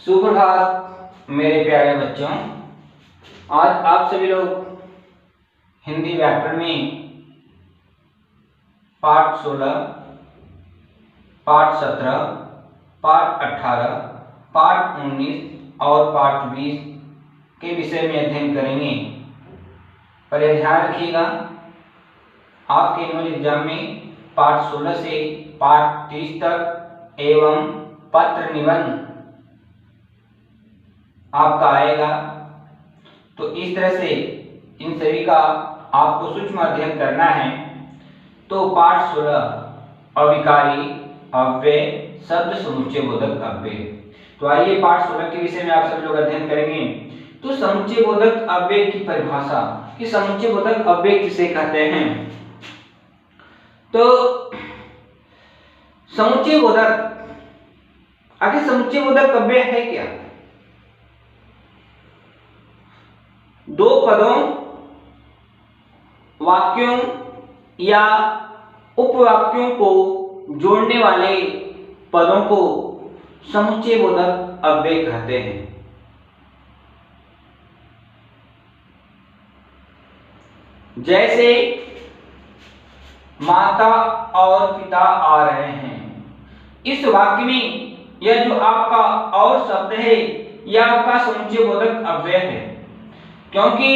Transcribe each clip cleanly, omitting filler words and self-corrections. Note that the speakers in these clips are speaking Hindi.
सुप्रभात मेरे प्यारे बच्चों। आज आप सभी लोग हिंदी व्याकरण में पाठ 16, पाठ 17, पाठ 18, पाठ 19 और पाठ 20 के विषय में अध्ययन करेंगे। पर यह ध्यान रखिएगा, आपके एनुअल एग्जाम में पाठ 16 से पाठ 30 तक एवं पत्र निबंध आपका आएगा। तो इस तरह से इन सभी का आपको सूक्ष्म अध्ययन करना है। तो पाठ 16 अविकारी अव्यय शब्द समुच्चय बोधक अव्यय। तो आइए पाठ 16 के विषय में आप सभी लोग अध्ययन करेंगे। तो समुच्चय बोधक अव्यय की परिभाषा कि समुच्चय बोधक अव्यय किसे कहते हैं। तो समुच्चय बोधक, आखिर समुच्चय बोधक अव्यय है क्या? दो पदों, वाक्यों या उपवाक्यों को जोड़ने वाले पदों को समुच्चय बोधक अव्यय कहते हैं। जैसे माता और पिता आ रहे हैं, इस वाक्य में यह जो आपका और शब्द है यह आपका समुच्चय बोधक अव्यय है, क्योंकि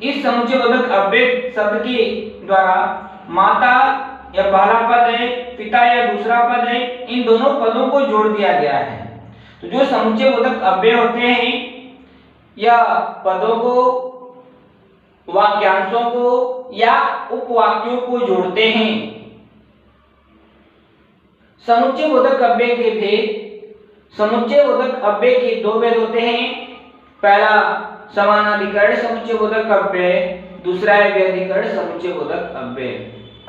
इस समुच्चय बोधक अव्यय शब्द के द्वारा माता या पहला पद है, पिता या दूसरा पद है, इन दोनों पदों को जोड़ दिया गया है। तो जो समुच्चय बोधक अव्यय होते हैं या पदों को, वाक्यांशों को या उपवाक्यों को जोड़ते हैं। समुच्चय बोधक अव्यय के भेद, समुच्चय बोधक अव्यय के दो भेद होते हैं। पहला समानाधिकरण समुच्चय बोधक अव्यय, दूसरा है व्यधिकरण समुच्चय बोधक अव्यय।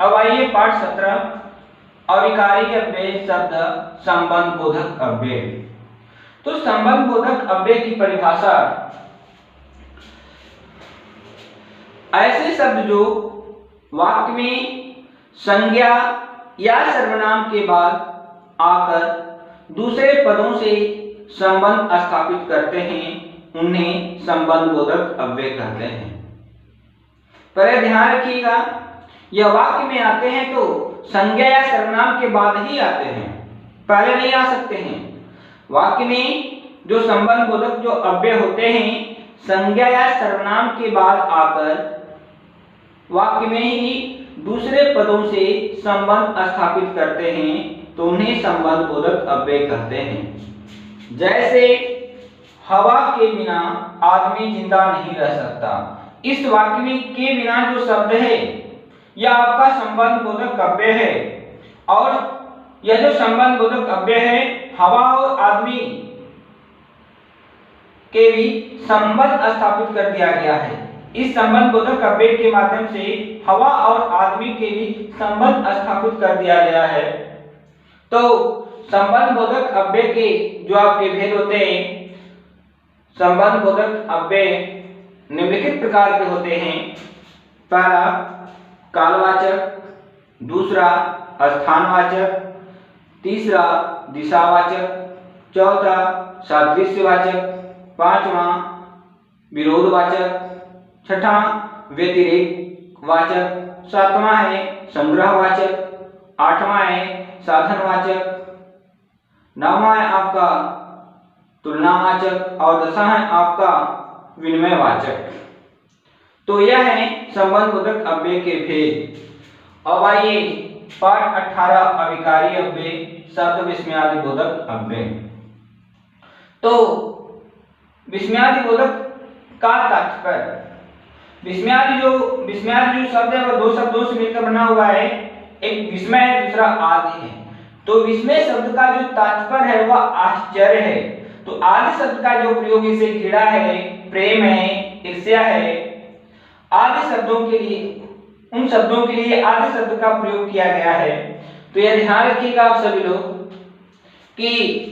अब आइए पाठ 17 अविकारी अव्यय शब्द संबंध बोधक अव्यय। तो संबंध बोधक अव्यय की परिभाषा ऐसे शब्द जो वाक्य में संज्ञा या सर्वनाम के बाद आकर दूसरे पदों से संबंध स्थापित करते हैं, उन्हें संबंध बोधक अव्यय कहते हैं। पर ध्यान रखिएगा, यह वाक्य में आते हैं तो संज्ञा या सर्वनाम के बाद ही आते हैं, पहले नहीं आ सकते हैं। वाक्य में जो संबंध बोधक जो अव्यय होते हैं, संज्ञा या सर्वनाम के बाद आकर वाक्य में ही दूसरे पदों से संबंध स्थापित करते हैं, तो उन्हें संबंध बोधक अव्यय कहते हैं। जैसे हवा के बिना आदमी जिंदा नहीं रह सकता, इस वाक्य में के बिना जो शब्द है यह आपका संबंध बोधक अव्यय है, और यह जो संबंध बोधक अव्यय है हवा और आदमी के भी संबंध स्थापित कर दिया गया है। इस संबंध बोधक अव्यय के माध्यम से हवा और आदमी के भी संबंध स्थापित कर दिया गया है। तो संबंध बोधक अव्यय के जो आपके भेद होते हैं, संबंध बोधक अव्यय निम्नलिखित प्रकार के होते हैं। पहला कालवाचक, दूसरा स्थानवाचक, तीसरा दिशावाचक, चौथा सादृश्यवाचक, पांचवा विरोधवाचक, छठा व्यतिरेक वाचक, सातवां है संग्रहवाचक, आठवां है साधनवाचक, नौवां है आपका तुलनावाचक और दसवां है आपका विनिमयवाचक। तो यह है संबंध बोधक अव्यय के भेद। अब आइए पाठ 18 अविकारी अव्यय शब्द विस्मयादि बोधक अव्यय। तो विस्मयादि बोधक का तात्पर्य, विस्मयादि जो शब्द है वह दो शब्दों से मिलकर बना हुआ है, एक विस्मय है, दूसरा आदि है। तो विस्मय शब्द का जो तात्पर्य है वह आश्चर्य है। तो आदि शब्द का जो प्रयोग इसे घृणा है, प्रेम है, ईर्ष्या है, आदि शब्दों के लिए, उन शब्दों के लिए आदि शब्द का प्रयोग किया गया है। तो यह ध्यान रखिएगा आप सभी लोग कि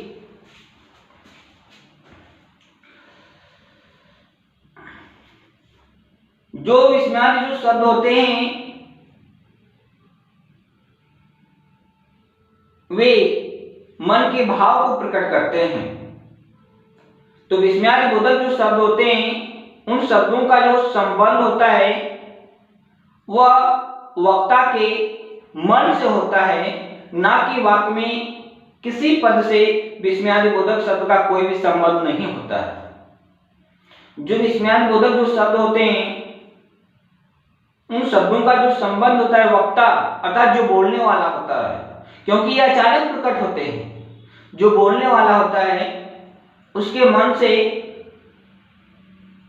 जो विस्मयादि जो शब्द होते हैं वे मन के भाव को प्रकट करते हैं। तो विस्मयादि बोधक जो शब्द होते हैं उन शब्दों का जो संबंध होता है वह वक्ता के मन से होता है, ना कि वाक्य में किसी पद से विस्मयादि बोधक शब्द का कोई भी संबंध नहीं होता है। जो विस्मयादि बोधक जो शब्द होते हैं उन शब्दों का जो संबंध होता है वक्ता अर्थात जो बोलने वाला होता है, क्योंकि ये अचानक प्रकट होते हैं। जो बोलने वाला होता है उसके मन से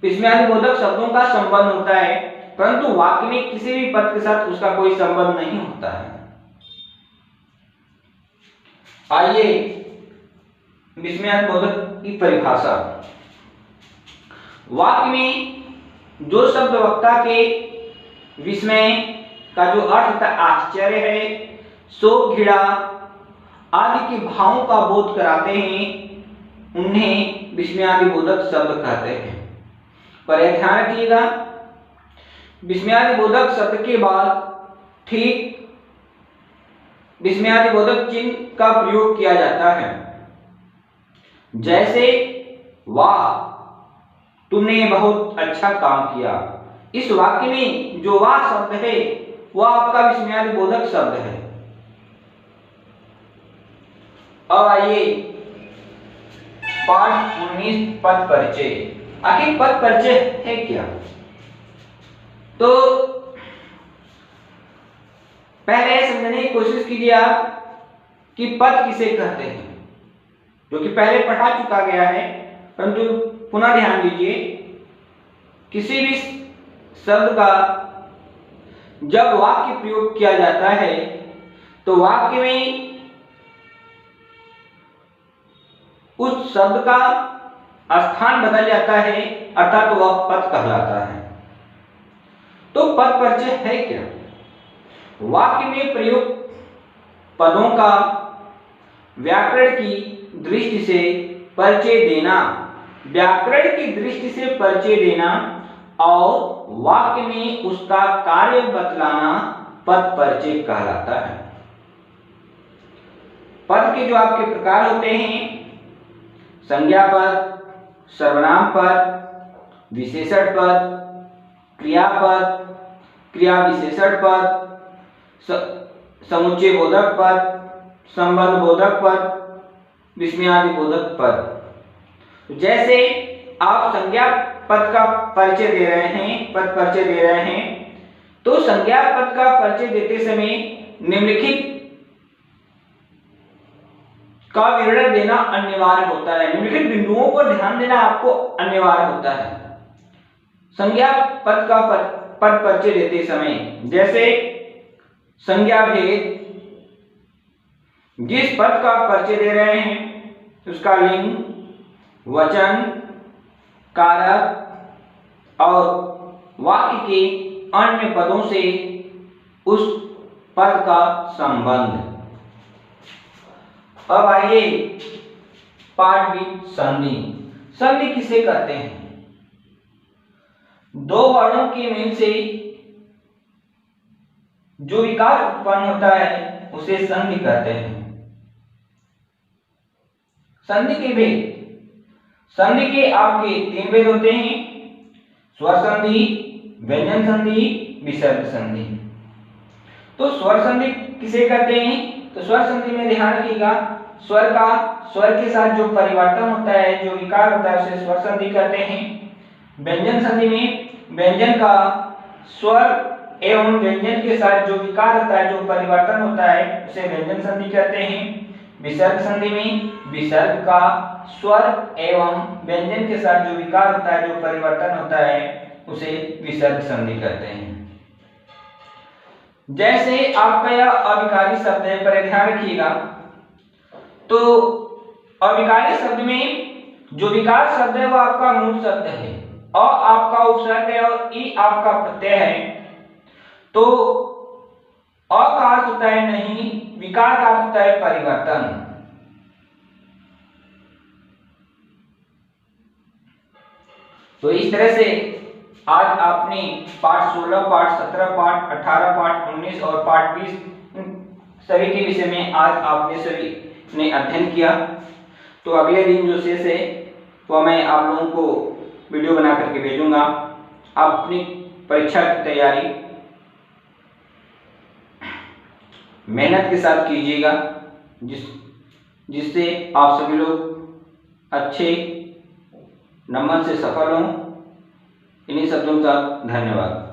विस्मयादि बोधक शब्दों का संबंध होता है, परंतु वाक्य में किसी भी पद के साथ उसका कोई संबंध नहीं होता है। आइए विस्मयादि बोधक की परिभाषा। वाक्य में जो शब्द वक्ता के विस्मय का जो अर्थ होता है आश्चर्य है, शोक, घृणा आदि के भावों का बोध कराते हैं उन्हें विस्मयादि बोधक शब्द कहते हैं। पर यह ध्यान रखिएगा, विस्मयादि बोधक शब्द के बाद ठीक विस्मयादि बोधक चिन्ह का प्रयोग किया जाता है। जैसे वाह तुमने बहुत अच्छा काम किया, इस वाक्य में जो वाह शब्द है वह आपका विस्मयादि बोधक शब्द है। अब आइए पाठ 19 पद परिचय। आखिर पद परिचय है क्या? तो पहले समझने की कोशिश कीजिए आप कि पद किसे कहते हैं, जो कि पहले पढ़ा चुका गया है, परंतु पुनः ध्यान दीजिए। किसी भी शब्द का जब वाक्य प्रयोग किया जाता है तो वाक्य में उस शब्द का स्थान बदल जाता है, अर्थात वह पद कहलाता है। तो पद परिचय है क्या? वाक्य में प्रयुक्त पदों का व्याकरण की दृष्टि से परिचय देना, व्याकरण की दृष्टि से परिचय देना और वाक्य में उसका कार्य बतलाना पद परिचय कहलाता है। पद के जो आपके प्रकार होते हैं संज्ञा पद, सर्वनाम पद, विशेषण पद, क्रियापद, क्रिया विशेषण पद, समुच्चय बोधक पद, संबंध बोधक पद, विस्मयादि बोधक पद। जैसे आप संज्ञा पद का परिचय दे रहे हैं, पद परिचय दे रहे हैं, तो संज्ञा पद का परिचय देते समय निम्नलिखित का विवरण देना अनिवार्य होता है। निम्नलिखित बिंदुओं पर ध्यान देना आपको अनिवार्य होता है संज्ञा पद का पद परिचय देते समय। जैसे संज्ञा भेद, जिस पद का परिचय दे रहे हैं उसका लिंग, वचन, कारक और वाक्य के अन्य पदों से उस पद का संबंध। अब आइए पाठ भी संधि। संधि किसे कहते हैं? दो वर्णों के मिल से जो विकार उत्पन्न होता है उसे संधि कहते हैं। संधि के भेद, संधि के आपके 3 भेद होते हैं, स्वर संधि, व्यंजन संधि, विसर्ग संधि। तो स्वर संधि किसे कहते हैं? तो स्वर संधि में ध्यान रखिएगा, स्वर के साथ जो परिवर्तन होता है, जो विकार होता है उसे स्वर संधि कहते हैं। व्यंजन संधि में व्यंजन का स्वर एवं व्यंजन के साथ जो विकार होता है, जो परिवर्तन होता है उसे व्यंजन संधि कहते हैं। विसर्ग संधि में विसर्ग का स्वर एवं व्यंजन के साथ जो विकार होता है, जो परिवर्तन होता है उसे विसर्ग संधि कहते हैं। जैसे आपका यह अविकारी शब्द है, पर ध्यान रखिएगा, तो अविकारी शब्द में जो विकार शब्द है वह आपका मूल शब्द है, अ आपका उपसर्ग है और ई आपका प्रत्यय है। तो अ का अर्थ होता है नहीं, विकार का अर्थ होता है परिवर्तन। तो इस तरह से आज आपने पाठ 16, पाठ 17, पाठ 18, पाठ 19 और पाठ 20 सभी के विषय में आज आपने सभी ने अध्ययन किया। तो अगले दिन जो शेष है वह मैं आप लोगों को वीडियो बना करके भेजूंगा। आप अपनी परीक्षा की तैयारी मेहनत के साथ कीजिएगा, जिससे आप सभी लोग अच्छे नंबर से सफल हों। इन्हीं शब्दों का धन्यवाद।